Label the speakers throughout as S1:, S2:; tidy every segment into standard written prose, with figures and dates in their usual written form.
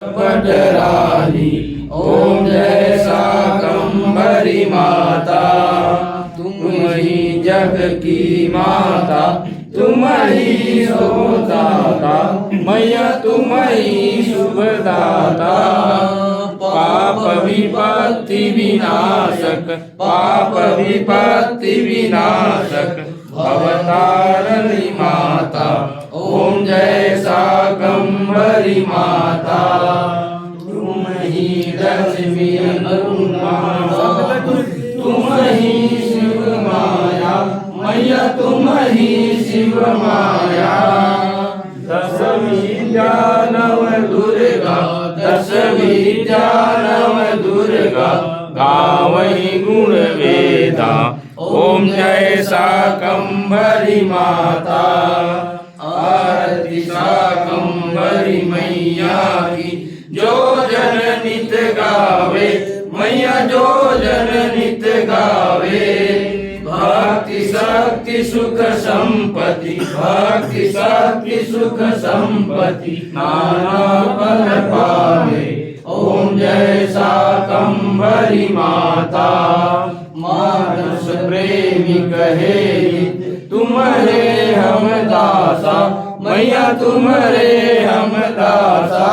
S1: पटरानी। ओम जय शाकंभरी माता, तुम ही जग की माता, तुम ही शुभदाता, मैया तुम ही शुभदाता। पाप विपत्ति विनाशक, पाप विपत्ति विनाशक, भवतारिणी माता। ओम जय शाकंभरी माता, तुम ही लक्ष्मी अन्नपूर्णा, तुम ही शिव माया, मैया तुम ही शिव माया। दश विद्या नव दुर्गा, दश विद्या नव दुर्गा, गावई गुण वेदा। ओम जय शाकंभरी माता, आरती शाकंभरी मैया की, जो जन नित गावे, मैया जो जन नित गावे। भक्ति शक्ति सुख संपत्ति, भक्ति शक्ति सुख संपत्ति, नाना फल पावे। ओम जय शाकंभरी माता, मानस प्रेमी कहे तुम्हारे हम दासा, मैया तुम्हारे हम दासा।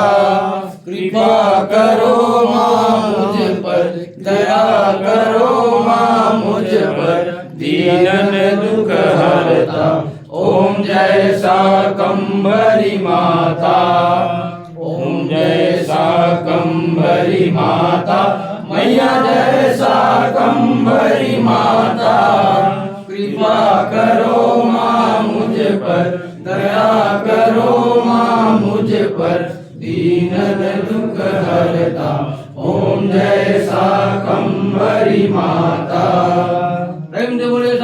S1: कृपा करो माँ मुझ पर, दया करो माँ मुझ पर, दीनन दुख हरता। ओम जय शाकंभरी माता, ओम जय शाकंभरी माता, मैया जय शाकंभरी माता। कृपा करो माँ मुझ पर, दया करो माँ मुझ पर, दीनन दुख हरता। ओम जय शाकंभरी माता।